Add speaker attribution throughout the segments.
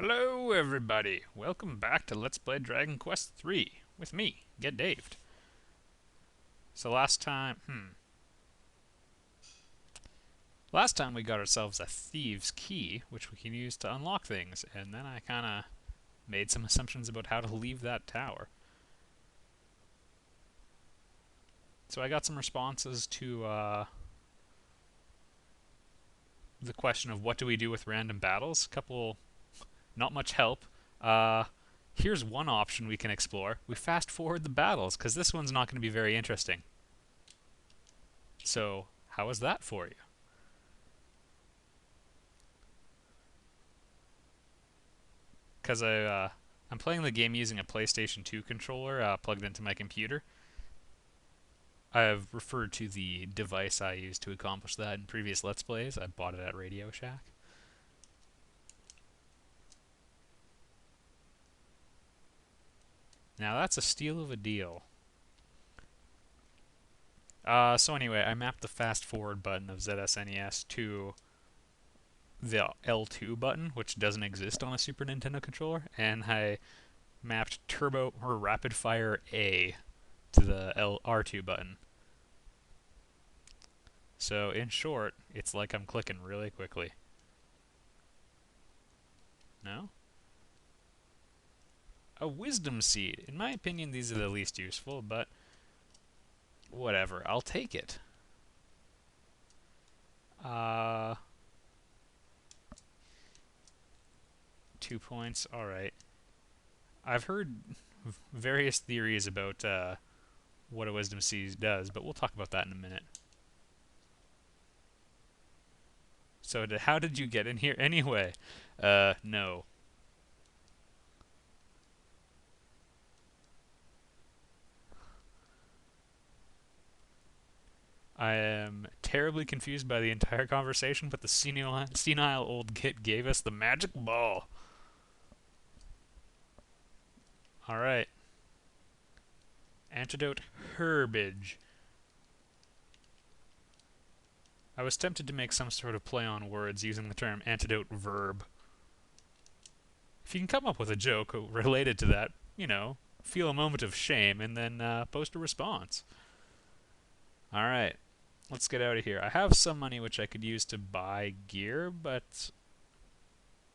Speaker 1: Hello, everybody. Welcome back to Let's Play Dragon Quest III with me, Get Daved. So last time we got ourselves a thieves' key, which we can use to unlock things, and then I kind of made some assumptions about how to leave that tower. So I got some responses to the question of what do we do with random battles. Not much help. Uh, Here's one option we can explore. We fast forward the battles, because this one's not going to be very interesting. So, how is that for you? Because I'm playing the game using a PlayStation 2 controller plugged into my computer. I've referred to the device I used to accomplish that in previous Let's Plays. I bought it at Radio Shack. Now that's a steal of a deal. So anyway, I mapped the fast forward button of ZSNES to the L2 button, which doesn't exist on a Super Nintendo controller, and I mapped Turbo or Rapid Fire A to the R2 button. So in short, it's like I'm clicking really quickly. No? A wisdom seed. In my opinion, these are the least useful, but whatever. I'll take it. Uh, 2 points. Alright. I've heard various theories about what a wisdom seed does, but we'll talk about that in a minute. So how did you get in here anyway? No. I am terribly confused by the entire conversation, but the senile old git gave us the magic ball. Alright. Antidote herbage. I was tempted to make some sort of play on words using the term antidote verb. If you can come up with a joke related to that, feel a moment of shame and then post a response. Alright, let's get out of here. I have some money which I could use to buy gear, but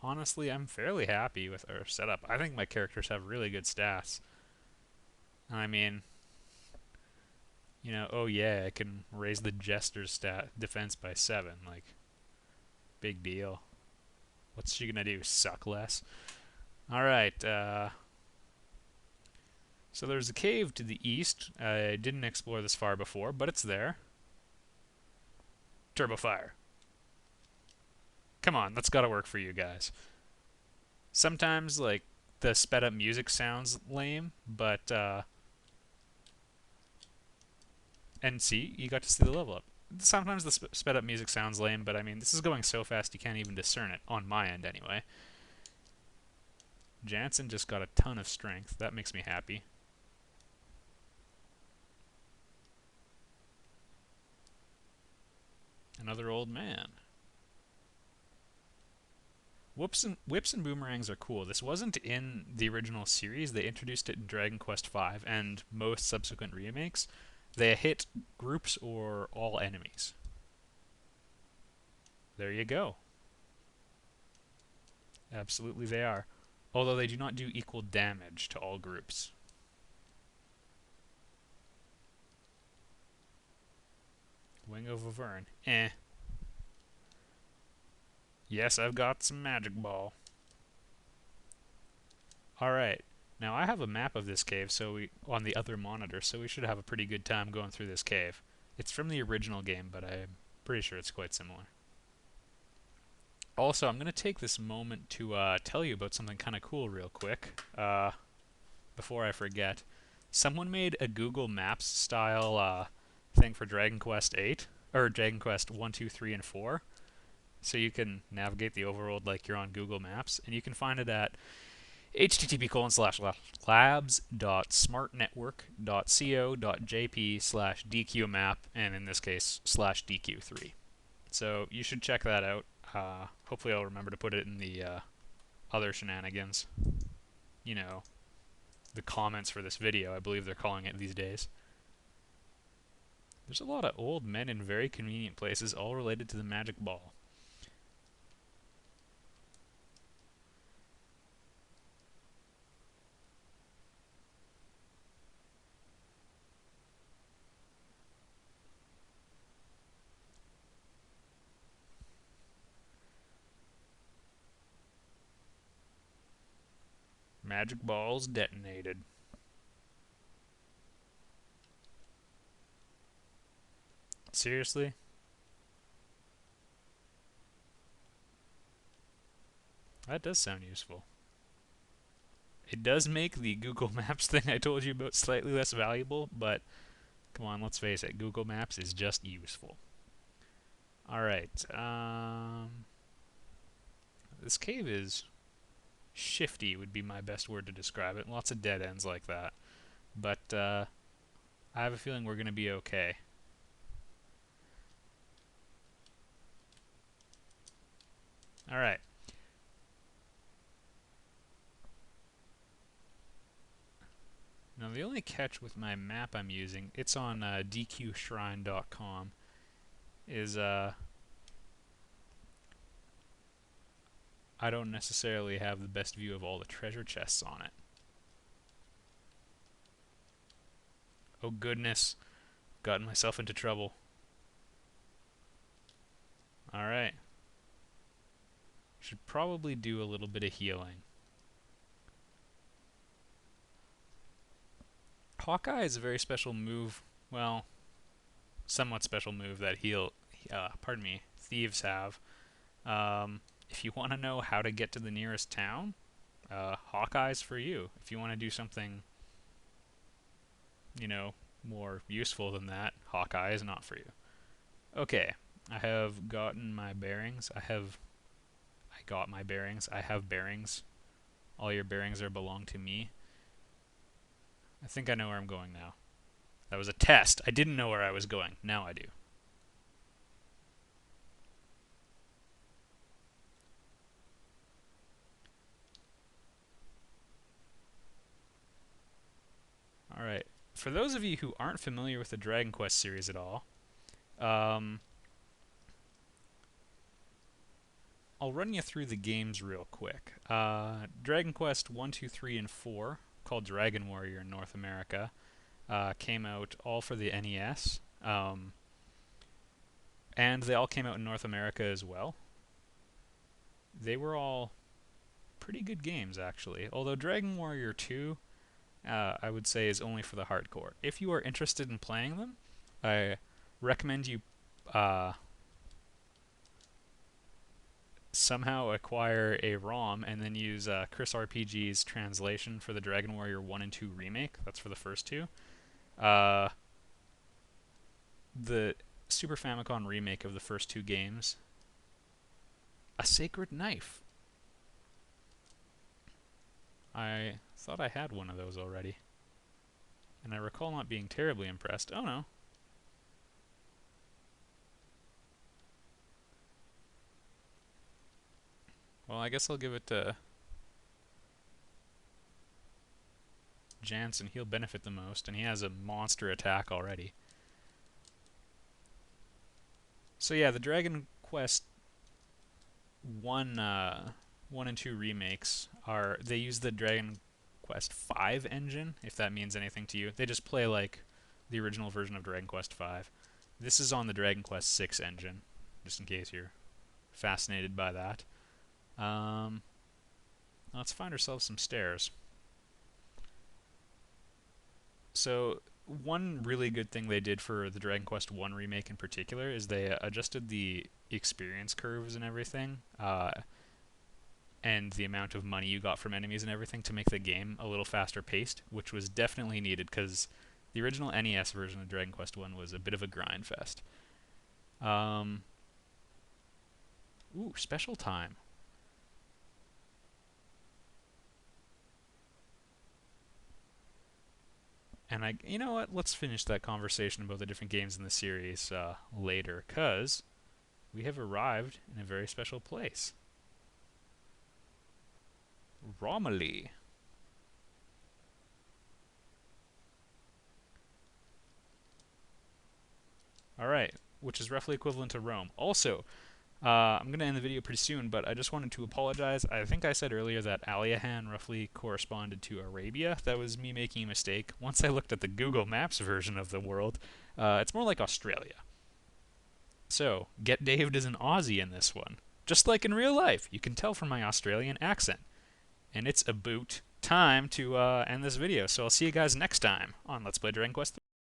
Speaker 1: honestly, I'm fairly happy with our setup. I think my characters have really good stats. I mean, oh yeah, I can raise the Jester's defense by 7. Like, big deal. What's she gonna do? Suck less? Alright, so there's a cave to the east. I didn't explore this far before, but it's there. Turbo fire. Come on, that's gotta work for you guys. Sometimes, like, the sped up music sounds lame, but, and see, you got to see the level up. Sometimes the sped up music sounds lame, but I mean, this is going so fast you can't even discern it, on my end anyway. Jansen just got a ton of strength. That makes me happy. Another old man. Whips and boomerangs are cool. This wasn't in the original series. They introduced it in Dragon Quest V and most subsequent remakes. They hit groups or all enemies. There you go. Absolutely they are. Although they do not do equal damage to all groups. Wing of Avern. Eh. Yes, I've got some magic ball. Alright. Now I have a map of this cave on the other monitor, so we should have a pretty good time going through this cave. It's from the original game, but I'm pretty sure it's quite similar. Also, I'm going to take this moment to tell you about something kind of cool real quick, before I forget. Someone made a Google Maps style thing for Dragon Quest 8, or Dragon Quest 1, 2, 3, and 4. So you can navigate the overworld like you're on Google Maps, and you can find it at http://labs.smartnetwork.co.jp/dqmap, and in this case /dq3. So you should check that out. Hopefully I'll remember to put it in the other shenanigans. You know, the comments for this video, I believe they're calling it these days. There's a lot of old men in very convenient places, all related to the magic ball. Magic balls detonated. Seriously? That does sound useful. It does make the Google Maps thing I told you about slightly less valuable, but come on, let's face it, Google Maps is just useful. Alright, this cave is shifty would be my best word to describe it. Lots of dead ends like that. But I have a feeling we're going to be okay. Alright. Now the only catch with my map I'm using, it's on dqshrine.com, is I don't necessarily have the best view of all the treasure chests on it. Oh goodness, gotten myself into trouble. Alright. Should probably do a little bit of healing. Hawkeye is a very special move, well, somewhat special move that thieves have. If you want to know how to get to the nearest town, Hawkeye's for you. If you want to do something, you know, more useful than that, Hawkeye is not for you. Okay, I have gotten my bearings. I got my bearings. I have bearings. All your bearings are belong to me. I think I know where I'm going now. That was a test. I didn't know where I was going. Now I do. Alright. For those of you who aren't familiar with the Dragon Quest series at all, I'll run you through the games real quick. Dragon Quest 1, 2, 3, and 4, called Dragon Warrior in North America, came out all for the NES. And they all came out in North America as well. They were all pretty good games, actually. Although Dragon Warrior 2, I would say, is only for the hardcore. If you are interested in playing them, I recommend you somehow acquire a ROM and then use Chris RPG's translation for the Dragon Warrior 1 and 2 remake. That's for the first two. The Super Famicom remake of the first two games, a sacred knife. I thought I had one of those already, and I recall not being terribly impressed. Oh no. Well, I guess I'll give it to Jansen. He'll benefit the most, and he has a monster attack already. So yeah, the Dragon Quest 1 and 2 remakes they use the Dragon Quest 5 engine, if that means anything to you. They just play like the original version of Dragon Quest 5. This is on the Dragon Quest 6 engine, just in case you're fascinated by that. Let's find ourselves some stairs. So one really good thing they did for the Dragon Quest 1 remake in particular is they adjusted the experience curves and everything, and the amount of money you got from enemies and everything to make the game a little faster paced, which was definitely needed because the original NES version of Dragon Quest 1 was a bit of a grind fest. Ooh, special time. And you know what? Let's finish that conversation about the different games in the series later, because we have arrived in a very special place. Romilly. Alright, which is roughly equivalent to Rome. Also, I'm going to end the video pretty soon, but I just wanted to apologize. I think I said earlier that Aliahan roughly corresponded to Arabia. That was me making a mistake. Once I looked at the Google Maps version of the world, it's more like Australia. So, Get Daved is an Aussie in this one. Just like in real life, you can tell from my Australian accent. And it's about time to end this video, so I'll see you guys next time on Let's Play Dragon Quest III.